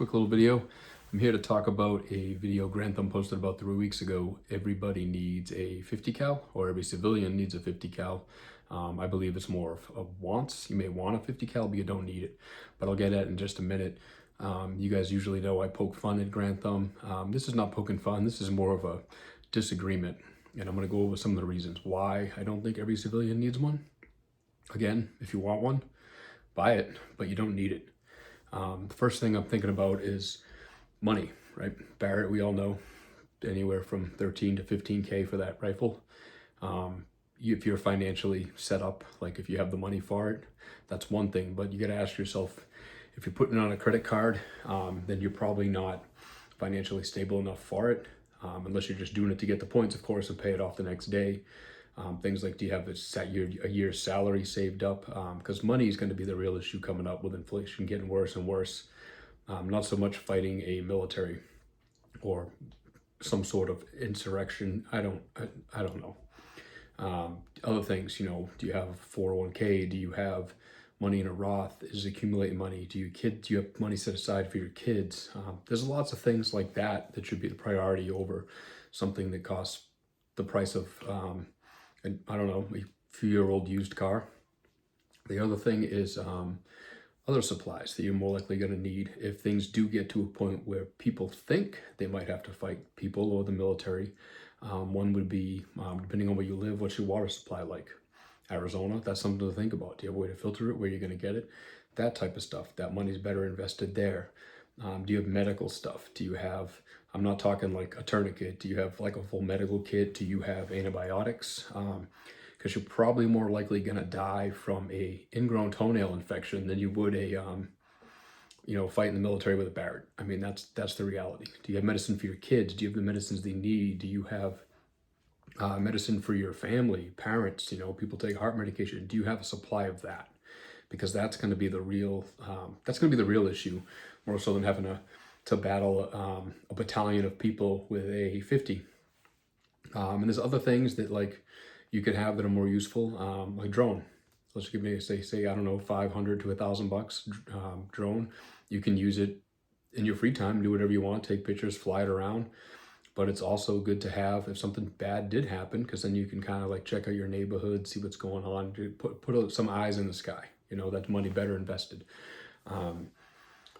quick little video. I'm here to talk about a video Garand posted about 3 weeks ago. Everybody needs a 50 cal, or every civilian needs a 50 cal. I believe it's more of wants. You may want a 50 cal, but you don't need it. But I'll get at it in just a minute. You guys usually know I poke fun at Garand. This is not poking fun. This is more of a disagreement. And I'm going to go over some of the reasons why I don't think every civilian needs one. Again, if you want one, buy it, but you don't need it. The first thing I'm thinking about is money, right? Barrett, we all know, anywhere from 13 to 15K for that rifle. If you're financially set up, like if you have the money for it, that's one thing. But you got to ask yourself, if you're putting it on a credit card, then you're probably not financially stable enough for it, unless you're just doing it to get the points, of course, and pay it off the next day. Things like, do you have a year's salary saved up? Because money is going to be the real issue coming up with inflation getting worse and worse. Not so much fighting a military or some sort of insurrection. I don't know. Other things, do you have 401k? Do you have money in a Roth? Is accumulating money? Do you have money set aside for your kids? There's lots of things like that should be the priority over something that costs the price of and I don't know, a few-year-old used car. The other thing is other supplies that you're more likely going to need if things do get to a point where people think they might have to fight people or the military. One would be, depending on where you live, what's your water supply like? Arizona, that's something to think about. Do you have a way to filter it? Where you're going to get it? That type of stuff. That money's better invested there. Do you have medical stuff? Do you have, I'm not talking like a tourniquet. Do you have like a full medical kit? Do you have antibiotics? Because you're probably more likely going to die from a ingrown toenail infection than you would a, fight in the military with a Barrett. I mean, that's the reality. Do you have medicine for your kids? Do you have the medicines they need? Do you have medicine for your family, parents? People take heart medication. Do you have a supply of that? Because that's going to be the real, issue, more so than having to battle a battalion of people with a 50. And there's other things that like you could have that are more useful, like drone. Let's give me say I don't know, $500 to $1,000 drone. You can use it in your free time, do whatever you want, take pictures, fly it around. But it's also good to have if something bad did happen, because then you can kind of like check out your neighborhood, see what's going on, put some eyes in the sky. That's money better invested.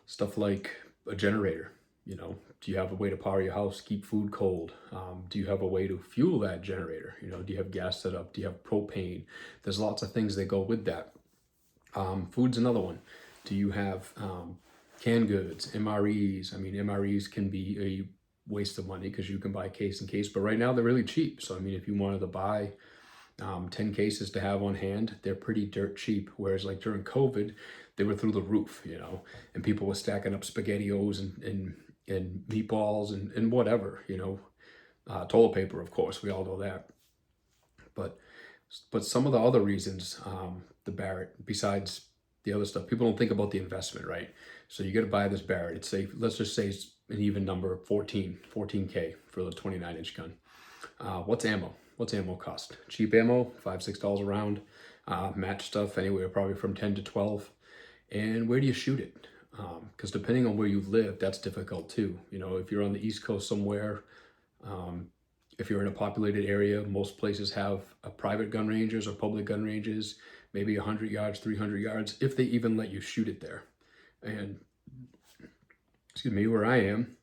Stuff like a generator. Do you have a way to power your house, keep food cold? Do you have a way to fuel that generator? Do you have gas set up? Do you have propane? There's lots of things that go with that. Food's another one. Do you have canned goods, MREs? I mean, MREs can be a waste of money because you can buy case in case, but right now they're really cheap. So, I mean, if you wanted to buy 10 cases to have on hand, they're pretty dirt cheap. Whereas like during COVID, they were through the roof, and people were stacking up SpaghettiOs and meatballs and whatever, toilet paper, of course, we all know that. But some of the other reasons, the Barrett, besides the other stuff, people don't think about the investment, right? So you got to buy this Barrett. It's let's just say it's an even number, 14K for the 29-inch gun. What's ammo? What's ammo cost? Cheap ammo, $5-6 a round. Match stuff, anywhere probably from 10 to 12. And where do you shoot it? Because depending on where you live, that's difficult too. If you're on the East Coast somewhere, if you're in a populated area, most places have a private gun ranges or public gun ranges, maybe 100 yards, 300 yards, if they even let you shoot it there. And excuse me, where I am,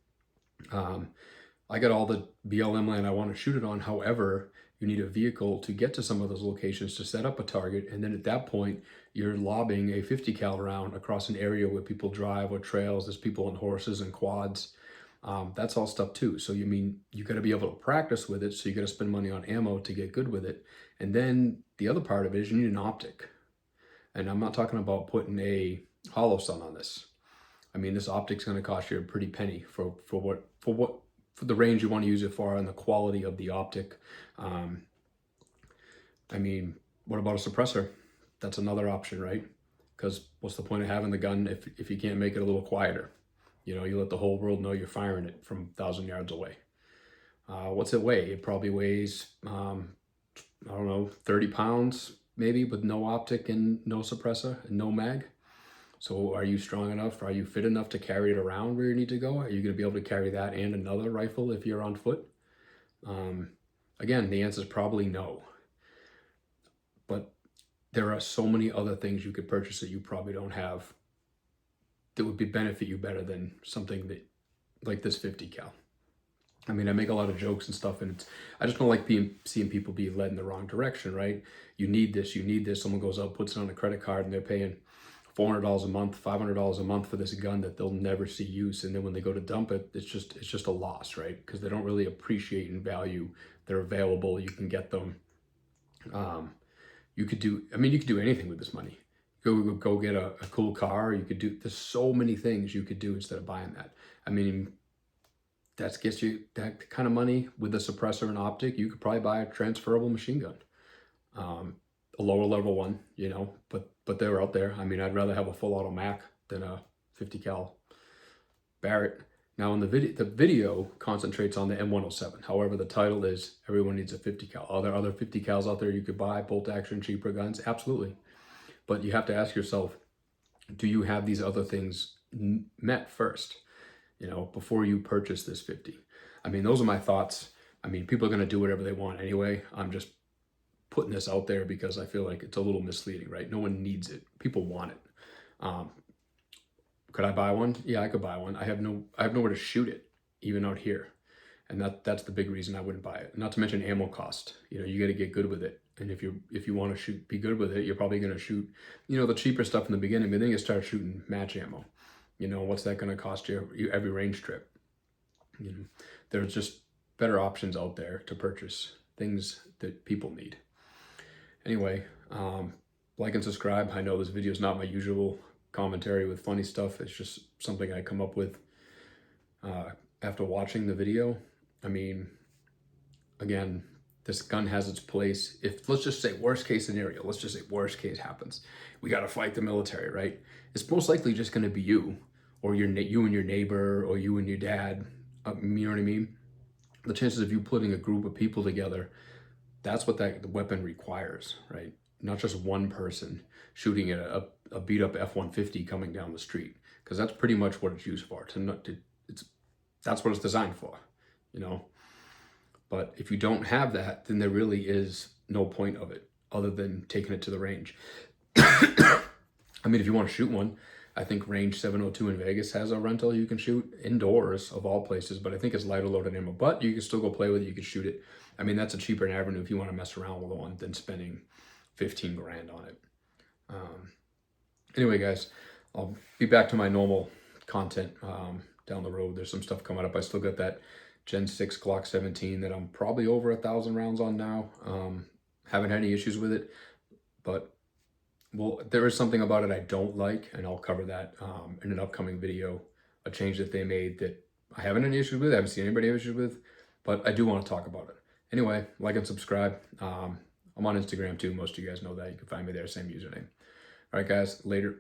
I got all the BLM land I want to shoot it on. However, you need a vehicle to get to some of those locations to set up a target. And then at that point, you're lobbing a 50 cal round across an area where people drive or trails. There's people on horses and quads. That's all stuff too. So you got to be able to practice with it. So you got to spend money on ammo to get good with it. And then the other part of it is you need an optic. And I'm not talking about putting a hollow sun on this. I mean, this optic's going to cost you a pretty penny for the range you want to use it for and the quality of the optic. I mean, what about a suppressor? That's another option, right? Because what's the point of having the gun if you can't make it a little quieter? You let the whole world know you're firing it from 1,000 yards away. What's it weigh? It probably weighs, I don't know, 30 pounds maybe, with no optic and no suppressor and no mag. So are you strong enough? Are you fit enough to carry it around where you need to go? Are you going to be able to carry that and another rifle if you're on foot? Again, the answer is probably no. But there are so many other things you could purchase that you probably don't have that would benefit you better than something that like this 50 cal. I mean, I make a lot of jokes and stuff, and I just don't like seeing people be led in the wrong direction, right? You need this, you need this. Someone goes out, puts it on a credit card, and they're paying $400 a month, $500 a month for this gun that they'll never see use. And then when they go to dump it, it's just a loss, right? Because they don't really appreciate and value. They're available. You can get them. You could do anything with this money. Go get a cool car. You could do. There's so many things you could do instead of buying that. I mean, that gets you that kind of money with a suppressor and optic. You could probably buy a transferable machine gun, a lower level one, you know, but they're out there. I mean, I'd rather have a full auto Mac than a 50 cal Barrett. Now in the video concentrates on the M107. However, the title is everyone needs a 50 cal. Are there other 50 cals out there you could buy, bolt action, cheaper guns? Absolutely. But you have to ask yourself, do you have these other things met first? You know, before you purchase this 50. I mean, those are my thoughts. I mean, people are going to do whatever they want anyway. I'm just putting this out there because I feel like it's a little misleading, right? No one needs it. People want it. Could I buy one? Yeah, I could buy one. I have nowhere to shoot it, even out here. And that's the big reason I wouldn't buy it. Not to mention ammo cost. You know, you got to get good with it. And if you want to be good with it, you're probably going to shoot, you know, the cheaper stuff in the beginning, but then you start shooting match ammo. You know, what's that going to cost you every range trip? You know, there's just better options out there to purchase things that people need. Anyway, like and subscribe. I know this video is not my usual commentary with funny stuff. It's just something I come up with after watching the video. I mean, again, this gun has its place. If, let's just say worst case scenario, let's just say worst case happens. We got to fight the military, right? It's most likely just going to be you, or you and your neighbor, or you and your dad. You know what I mean? The chances of you putting a group of people together, that's what the weapon requires, right? Not just one person shooting at a beat up F-150 coming down the street, because that's pretty much what it's used for. That's what it's designed for, you know? But if you don't have that, then there really is no point of it other than taking it to the range. I mean, if you want to shoot one, I think Range 702 in Vegas has a rental you can shoot indoors of all places, but I think it's lighter loaded ammo. But you can still go play with it. You can shoot it. I mean, that's a cheaper avenue if you want to mess around with one than spending 15 grand on it. Anyway, guys, I'll be back to my normal content down the road. There's some stuff coming up. I still got that Gen 6 Glock 17 that I'm probably over 1,000 rounds on now. Haven't had any issues with it, but well, there is something about it I don't like, and I'll cover that in an upcoming video, a change that they made that I haven't any issues with, I haven't seen anybody have issues with, but I do want to talk about it. Anyway, like and subscribe. I'm on Instagram too, most of you guys know that. You can find me there, same username. All right, guys, later.